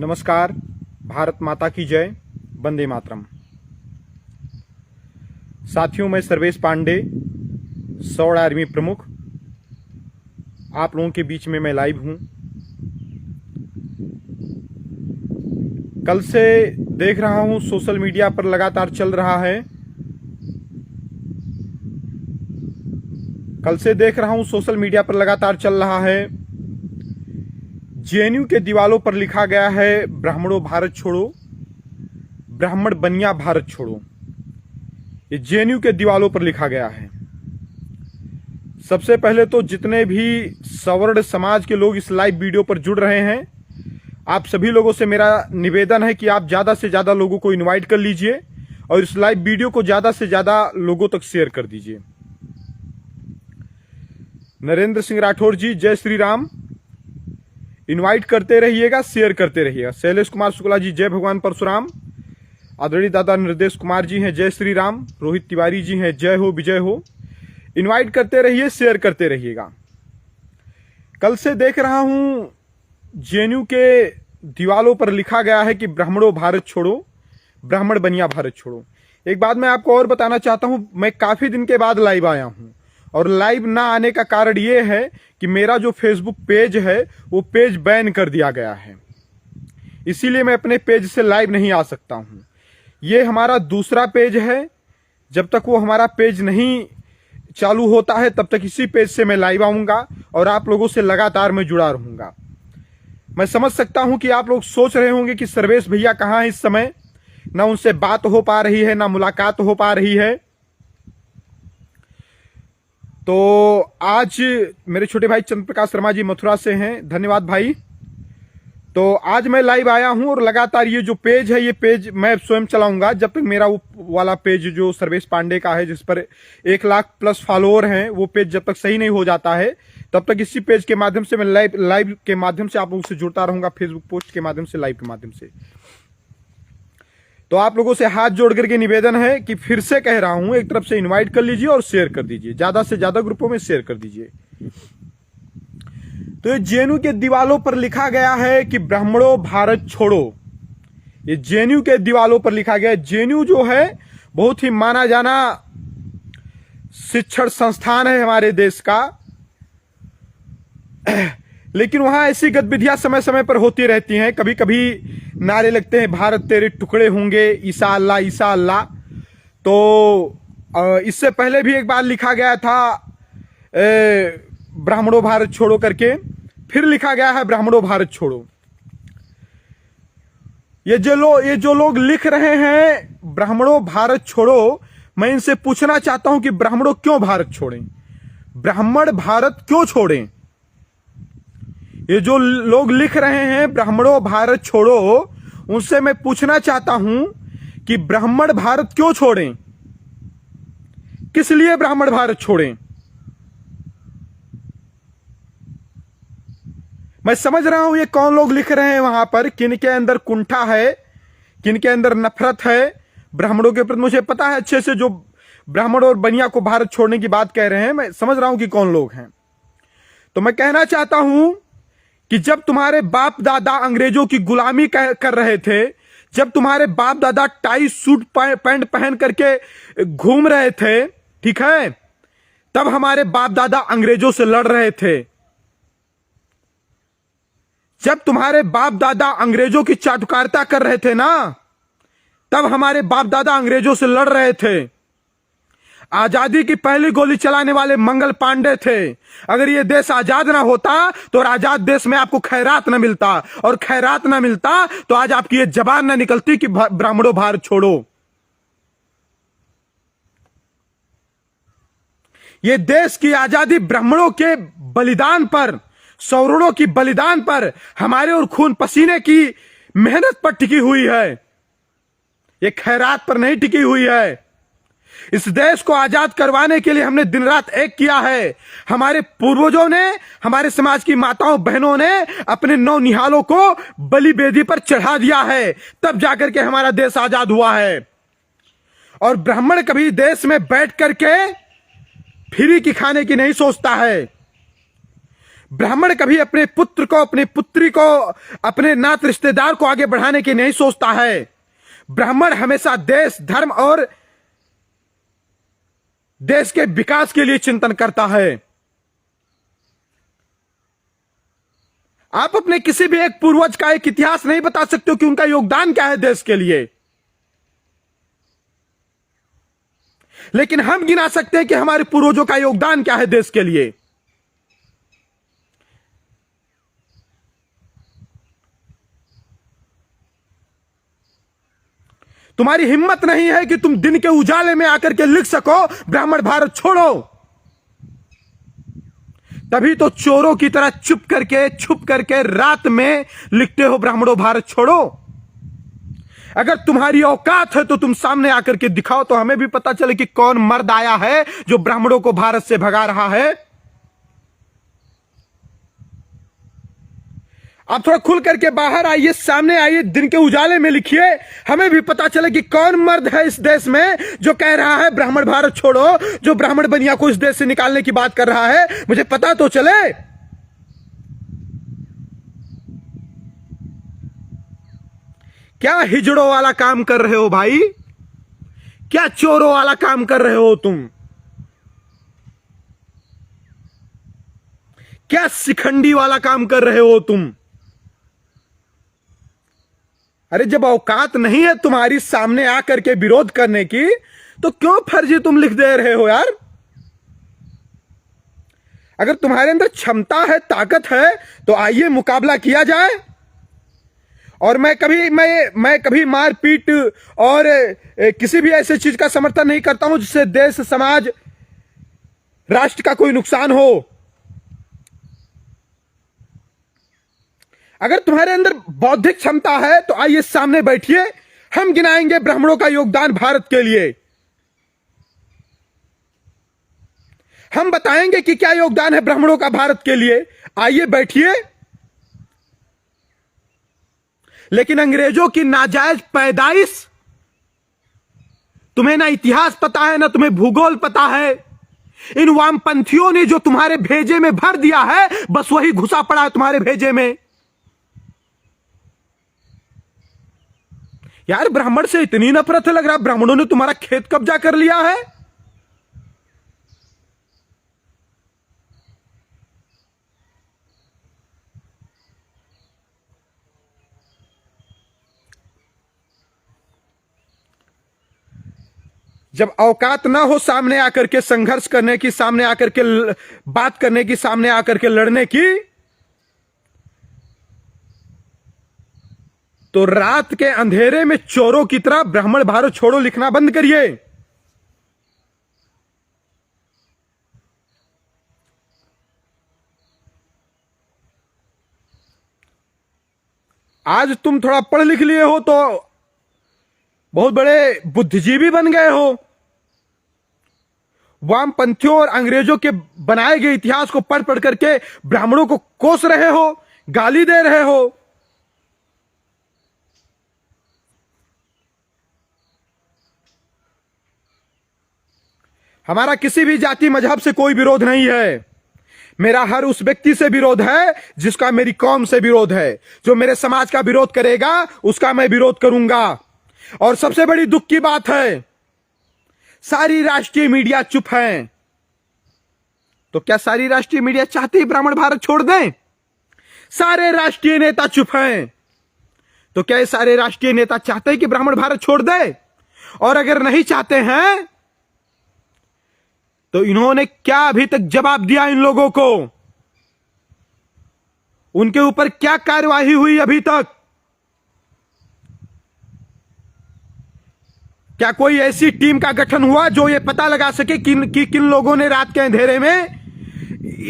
नमस्कार। भारत माता की जय। वंदे मातरम। साथियों, मैं सर्वेश पांडे, सौड़ आर्मी प्रमुख, आप लोगों के बीच में मैं लाइव हूं। कल से देख रहा हूं सोशल मीडिया पर लगातार चल रहा है। जेएनयू के दीवालों पर लिखा गया है ब्राह्मणों भारत छोड़ो, ब्राह्मण बनिया भारत छोड़ो। ये जेएनयू के दीवालों पर लिखा गया है। सबसे पहले तो जितने भी सवर्ण समाज के लोग इस लाइव वीडियो पर जुड़ रहे हैं, आप सभी लोगों से मेरा निवेदन है कि आप ज्यादा से ज्यादा लोगों को इनवाइट कर लीजिए और इस लाइव वीडियो को ज्यादा से ज्यादा लोगों तक शेयर कर दीजिए। नरेंद्र सिंह राठौर जी, जय श्री राम। इनवाइट करते रहिएगा, शेयर करते रहिएगा। शैलेश कुमार शुक्ला जी, जय भगवान परशुराम। आदरणीय दादा निर्देश कुमार जी हैं, जय श्री राम। रोहित तिवारी जी हैं, जय हो विजय हो। इनवाइट करते रहिए, शेयर करते रहिएगा। कल से देख रहा हूं जेएनयू के दीवालों पर लिखा गया है कि ब्राह्मणों भारत छोड़ो, ब्राह्मण बनिया भारत छोड़ो। एक बात मैं आपको और बताना चाहता हूं, मैं काफी दिन के बाद लाइव आया हूं और लाइव ना आने का कारण यह है कि मेरा जो फेसबुक पेज है वो पेज बैन कर दिया गया है, इसीलिए मैं अपने पेज से लाइव नहीं आ सकता हूं। ये हमारा दूसरा पेज है। जब तक वो हमारा पेज नहीं चालू होता है तब तक इसी पेज से मैं लाइव आऊंगा और आप लोगों से लगातार मैं जुड़ा रहूंगा। मैं समझ सकता हूं कि आप लोग सोच रहे होंगे कि सर्वेश भैया कहां है इस समय, ना उनसे बात हो पा रही है, ना मुलाकात हो पा रही है। तो आज मेरे छोटे भाई चंद्र प्रकाश शर्मा जी मथुरा से हैं, धन्यवाद भाई। तो आज मैं लाइव आया हूं और लगातार ये जो पेज है, ये पेज मैं स्वयं चलाऊंगा जब तक मेरा वो वाला पेज जो सर्वेश पांडे का है, जिस पर 1 लाख प्लस फॉलोअर हैं, वो पेज जब तक सही नहीं हो जाता है तब तक इसी पेज के माध्यम से मैं लाइव के माध्यम से आप लोगों से जुड़ता रहूंगा, फेसबुक पोस्ट के माध्यम से, लाइव के माध्यम से। तो आप लोगों से हाथ जोड़ करके निवेदन है कि फिर से कह रहा हूं, एक तरफ से इनवाइट कर लीजिए और शेयर कर दीजिए, ज्यादा से ज्यादा ग्रुपों में शेयर कर दीजिए। तो ये जेएनयू के दीवालों पर लिखा गया है कि ब्राह्मणों भारत छोड़ो। ये जेएनयू के दीवालों पर लिखा गया है। जेएनयू जो है बहुत ही माना जाना शिक्षण संस्थान है हमारे देश का, लेकिन वहां ऐसी गतिविधियां समय समय पर होती रहती हैं। कभी कभी नारे लगते हैं भारत तेरे टुकड़े होंगे, ईसा अल्लाह ईसा अल्लाह। तो इससे पहले भी एक बार लिखा गया था ब्राह्मणों भारत छोड़ो करके, फिर लिखा गया है ब्राह्मणों भारत छोड़ो। ये जो लोग लिख रहे हैं ब्राह्मणों भारत छोड़ो, मैं इनसे पूछना चाहता हूं कि ब्राह्मणों क्यों भारत छोड़ें? ब्राह्मण भारत क्यों छोड़ें? ये जो लोग लिख रहे हैं ब्राह्मणों भारत छोड़ो, उनसे मैं पूछना चाहता हूं कि ब्राह्मण भारत क्यों छोड़ें? किस लिए ब्राह्मण भारत छोड़ें? मैं समझ रहा हूं ये कौन लोग लिख रहे हैं वहां पर, किनके अंदर कुंठा है, किनके अंदर नफरत है ब्राह्मणों के प्रति। मुझे पता है अच्छे से, जो ब्राह्मण और बनिया को भारत छोड़ने की बात कह रहे हैं, मैं समझ रहा हूं कि कौन लोग हैं। तो मैं कहना चाहता हूं कि जब तुम्हारे बाप दादा अंग्रेजों की गुलामी कर रहे थे, जब तुम्हारे बाप दादा टाई सूट पैंट पहन करके घूम रहे थे, ठीक है, तब हमारे बाप दादा अंग्रेजों से लड़ रहे थे। जब तुम्हारे बाप दादा अंग्रेजों की चाटुकारिता कर रहे थे ना, तब हमारे बाप दादा अंग्रेजों से लड़ रहे थे। आजादी की पहली गोली चलाने वाले मंगल पांडे थे। अगर ये देश आजाद ना होता तो आजाद देश में आपको खैरात ना मिलता, और खैरात ना मिलता तो आज आपकी ये जबान ना निकलती कि ब्राह्मणों भारत छोड़ो। ये देश की आजादी ब्राह्मणों के बलिदान पर, सवर्णों की बलिदान पर, हमारे और खून पसीने की मेहनत पर टिकी हुई है। ये खैरात पर नहीं टिकी हुई है। इस देश को आजाद करवाने के लिए हमने दिन रात एक किया है। हमारे पूर्वजों ने, हमारे समाज की माताओं बहनों ने अपने नौनिहालों को बलि बेदी पर चढ़ा दिया है, तब जाकर के हमारा देश आजाद हुआ है। और ब्राह्मण कभी देश में बैठ करके फ्री की खाने की नहीं सोचता है। ब्राह्मण कभी अपने पुत्र को, अपनी पुत्री को, अपने नात रिश्तेदार को आगे बढ़ाने की नहीं सोचता है। ब्राह्मण हमेशा देश, धर्म और देश के विकास के लिए चिंतन करता है। आप अपने किसी भी एक पूर्वज का एक इतिहास नहीं बता सकते हो कि उनका योगदान क्या है देश के लिए, लेकिन हम गिना सकते हैं कि हमारे पूर्वजों का योगदान क्या है देश के लिए। तुम्हारी हिम्मत नहीं है कि तुम दिन के उजाले में आकर के लिख सको ब्राह्मण भारत छोड़ो। तभी तो चोरों की तरह चुप करके, छुप करके रात में लिखते हो ब्राह्मणों भारत छोड़ो। अगर तुम्हारी औकात है तो तुम सामने आकर के दिखाओ, तो हमें भी पता चले कि कौन मर्द आया है जो ब्राह्मणों को भारत से भगा रहा है। आप थोड़ा खुल करके बाहर आइए, सामने आइए, दिन के उजाले में लिखिए, हमें भी पता चले कि कौन मर्द है इस देश में जो कह रहा है ब्राह्मण भारत छोड़ो, जो ब्राह्मण बनिया को इस देश से निकालने की बात कर रहा है। मुझे पता तो चले। क्या हिजड़ों वाला काम कर रहे हो भाई? क्या चोरों वाला काम कर रहे हो तुम? क्या शिखंडी वाला काम कर रहे हो तुम? अरे जब औकात नहीं है तुम्हारी सामने आकर के विरोध करने की, तो क्यों फर्जी तुम लिख दे रहे हो यार? अगर तुम्हारे अंदर क्षमता है, ताकत है, तो आइए मुकाबला किया जाए। और मैं कभी मारपीट और किसी भी ऐसे चीज का समर्थन नहीं करता हूं जिससे देश, समाज, राष्ट्र का कोई नुकसान हो। अगर तुम्हारे अंदर बौद्धिक क्षमता है तो आइए सामने बैठिए, हम गिनाएंगे ब्राह्मणों का योगदान भारत के लिए। हम बताएंगे कि क्या योगदान है ब्राह्मणों का भारत के लिए। आइए बैठिए। लेकिन अंग्रेजों की नाजायज पैदाइश, तुम्हें ना इतिहास पता है, ना तुम्हें भूगोल पता है। इन वामपंथियों ने जो तुम्हारे भेजे में भर दिया है, बस वही घुसा पड़ा है तुम्हारे भेजे में। यार ब्राह्मण से इतनी नफरत है, लग रहा है ब्राह्मणों ने तुम्हारा खेत कब्जा कर लिया है। जब औकात ना हो सामने आकर के संघर्ष करने की, सामने आकर के बात करने की, सामने आकर के लड़ने की, तो रात के अंधेरे में चोरों की तरह ब्राह्मण भारत छोड़ो लिखना बंद करिए। आज तुम थोड़ा पढ़ लिख लिए हो तो बहुत बड़े बुद्धिजीवी बन गए हो। वामपंथियों और अंग्रेजों के बनाए गए इतिहास को पढ़ पढ़ करके ब्राह्मणों को कोस रहे हो, गाली दे रहे हो। हमारा किसी भी जाति मजहब से कोई विरोध नहीं है। मेरा हर उस व्यक्ति से विरोध है जिसका मेरी कौम से विरोध है। जो मेरे समाज का विरोध करेगा उसका मैं विरोध करूंगा। और सबसे बड़ी दुख की बात है, सारी राष्ट्रीय मीडिया चुप है। तो क्या सारी राष्ट्रीय मीडिया चाहती है ब्राह्मण भारत छोड़ दें? सारे राष्ट्रीय नेता चुप हैं। तो क्या ये सारे राष्ट्रीय नेता चाहते हैं कि ब्राह्मण भारत छोड़ दे? और अगर नहीं चाहते हैं तो इन्होंने क्या अभी तक जवाब दिया इन लोगों को? उनके ऊपर क्या कार्यवाही हुई अभी तक? क्या कोई ऐसी टीम का गठन हुआ जो ये पता लगा सके कि किन लोगों ने रात के अंधेरे में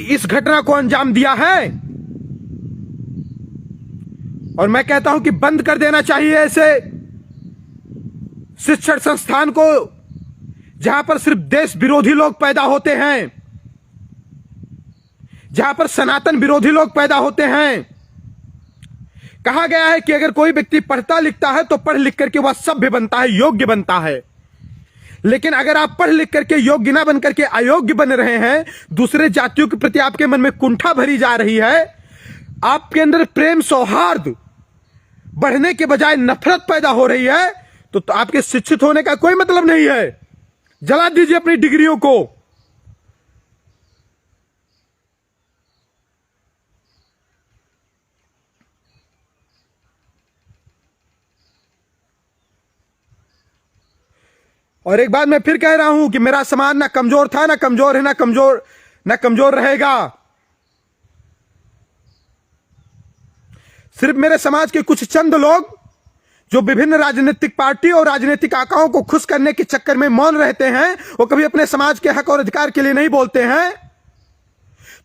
इस घटना को अंजाम दिया है? और मैं कहता हूं कि बंद कर देना चाहिए ऐसे शिक्षण संस्थान को जहां पर सिर्फ देश विरोधी लोग पैदा होते हैं, जहां पर सनातन विरोधी लोग पैदा होते हैं। कहा गया है कि अगर कोई व्यक्ति पढ़ता लिखता है तो पढ़ लिख करके वह सभ्य बनता है, योग्य बनता है। लेकिन अगर आप पढ़ लिख करके योग्य ना बन करके अयोग्य बन रहे हैं, दूसरे जातियों के प्रति आपके मन में कुंठा भरी जा रही है, आपके अंदर प्रेम सौहार्द बढ़ने के बजाय नफरत पैदा हो रही है, तो आपके शिक्षित होने का कोई मतलब नहीं है। जला दीजिए अपनी डिग्रियों को। और एक बात मैं फिर कह रहा हूं कि मेरा समाज ना कमजोर था, ना कमजोर है, ना कमजोर रहेगा। सिर्फ मेरे समाज के कुछ चंद लोग जो विभिन्न राजनीतिक पार्टी और राजनीतिक आकाओं को खुश करने के चक्कर में मौन रहते हैं, वो कभी अपने समाज के हक और अधिकार के लिए नहीं बोलते हैं,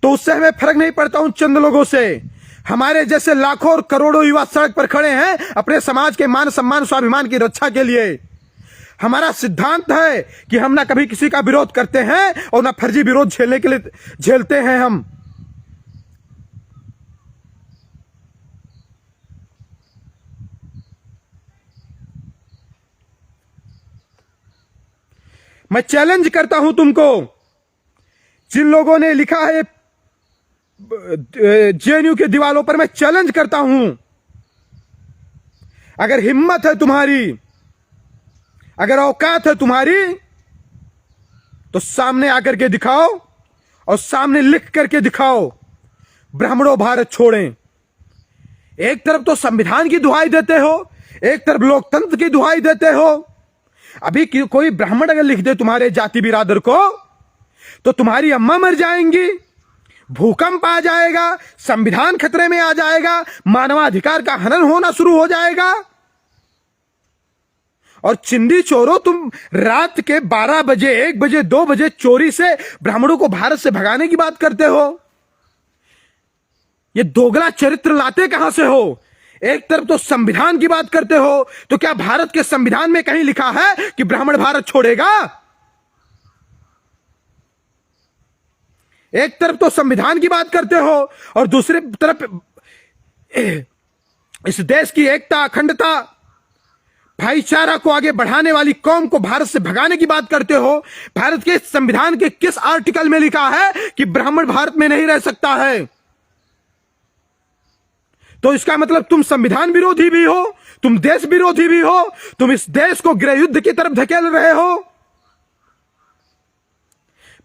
तो उससे हमें फर्क नहीं पड़ता उन चंद लोगों से। हमारे जैसे लाखों और करोड़ों युवा सड़क पर खड़े हैं अपने समाज के मान सम्मान स्वाभिमान की रक्षा के लिए। हमारा सिद्धांत है कि हम ना कभी किसी का विरोध करते हैं और ना फर्जी विरोध झेलने के लिए झेलते हैं। हम मैं चैलेंज करता हूं तुमको, जिन लोगों ने लिखा है जेएनयू की दीवारों पर, मैं चैलेंज करता हूं, अगर हिम्मत है तुम्हारी, अगर औकात है तुम्हारी, तो सामने आकर के दिखाओ और सामने लिख करके दिखाओ, ब्राह्मणों भारत छोड़ें। एक तरफ तो संविधान की दुहाई देते हो, एक तरफ लोकतंत्र की दुहाई देते हो। अभी कोई ब्राह्मण अगर लिख दे तुम्हारे जाति बिरादर को, तो तुम्हारी अम्मा मर जाएंगी, भूकंप आ जाएगा, संविधान खतरे में आ जाएगा, मानवाधिकार का हनन होना शुरू हो जाएगा। और चिंदी चोरों, तुम रात के 12 बजे, 1 बजे, 2 बजे चोरी से ब्राह्मणों को भारत से भगाने की बात करते हो। ये दोगला चरित्र लाते कहां से हो? एक तरफ तो संविधान की बात करते हो, तो क्या भारत के संविधान में कहीं लिखा है कि ब्राह्मण भारत छोड़ेगा? एक तरफ तो संविधान की बात करते हो और दूसरी तरफ इस देश की एकता, अखंडता, भाईचारा को आगे बढ़ाने वाली कौम को भारत से भगाने की बात करते हो। भारत के संविधान के किस आर्टिकल में लिखा है कि ब्राह्मण भारत में नहीं रह सकता है? तो इसका मतलब तुम संविधान विरोधी भी हो, तुम देश विरोधी भी हो, तुम इस देश को गृह युद्ध की तरफ धकेल रहे हो।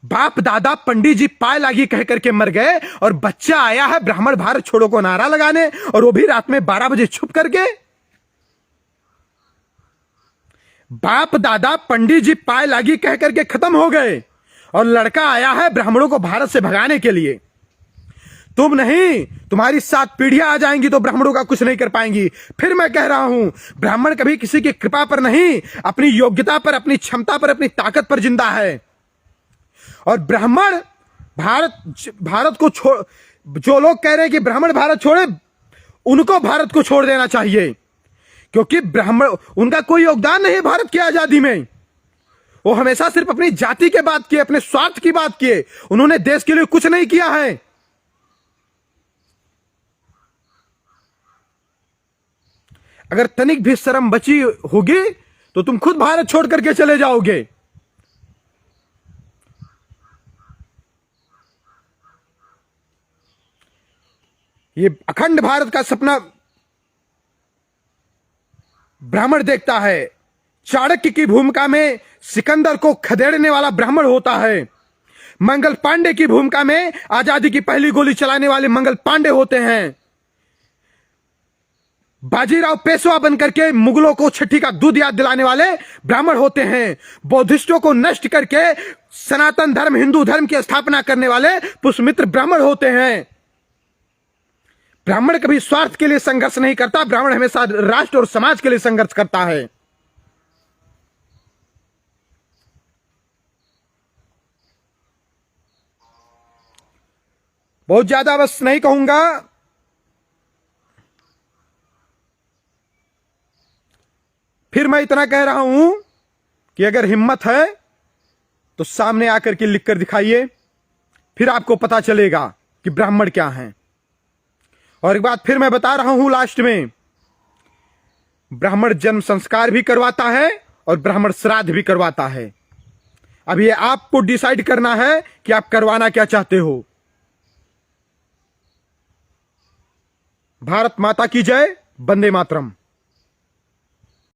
बाप दादा पंडित जी पाए लागी कह करके मर गए और बच्चा आया है ब्राह्मण भारत छोड़ो को नारा लगाने, और वो भी रात में 12 बजे छुप करके। बाप दादा पंडित जी पाए लागी कह करके खत्म हो गए और लड़का आया है ब्राह्मणों को भारत से भगाने के लिए। तुम नहीं, तुम्हारी 7 पीढ़ियां आ जाएंगी तो ब्राह्मणों का कुछ नहीं कर पाएंगी। फिर मैं कह रहा हूं, ब्राह्मण कभी किसी की कृपा पर नहीं, अपनी योग्यता पर, अपनी क्षमता पर, अपनी ताकत पर जिंदा है। और ब्राह्मण भारत को छोड़, जो लोग कह रहे हैं कि ब्राह्मण भारत छोड़े, उनको भारत को छोड़ देना चाहिए, क्योंकि ब्राह्मण, उनका कोई योगदान नहीं है भारत की आजादी में। वो हमेशा सिर्फ अपनी जाति के बात किए, अपने स्वार्थ की बात किए, उन्होंने देश के लिए कुछ नहीं किया है। अगर तनिक भी शर्म बची होगी तो तुम खुद भारत छोड़ करके चले जाओगे। ये अखंड भारत का सपना ब्राह्मण देखता है। चाणक्य की भूमिका में सिकंदर को खदेड़ने वाला ब्राह्मण होता है। मंगल पांडे की भूमिका में आजादी की पहली गोली चलाने वाले मंगल पांडे होते हैं। बाजीराव पेशवा बनकर के मुगलों को छठी का दूध याद दिलाने वाले ब्राह्मण होते हैं। बौद्धिस्टों को नष्ट करके सनातन धर्म, हिंदू धर्म की स्थापना करने वाले पुष्यमित्र ब्राह्मण होते हैं। ब्राह्मण कभी स्वार्थ के लिए संघर्ष नहीं करता, ब्राह्मण हमेशा राष्ट्र और समाज के लिए संघर्ष करता है। बहुत ज्यादा बस नहीं कहूंगा, फिर मैं इतना कह रहा हूं कि अगर हिम्मत है तो सामने आकर के लिख कर दिखाइए, फिर आपको पता चलेगा कि ब्राह्मण क्या हैं। और एक बात फिर मैं बता रहा हूं लास्ट में, ब्राह्मण जन्म संस्कार भी करवाता है और ब्राह्मण श्राद्ध भी करवाता है। अब ये आपको डिसाइड करना है कि आप करवाना क्या चाहते हो। भारत माता की जय। वंदे मातरम।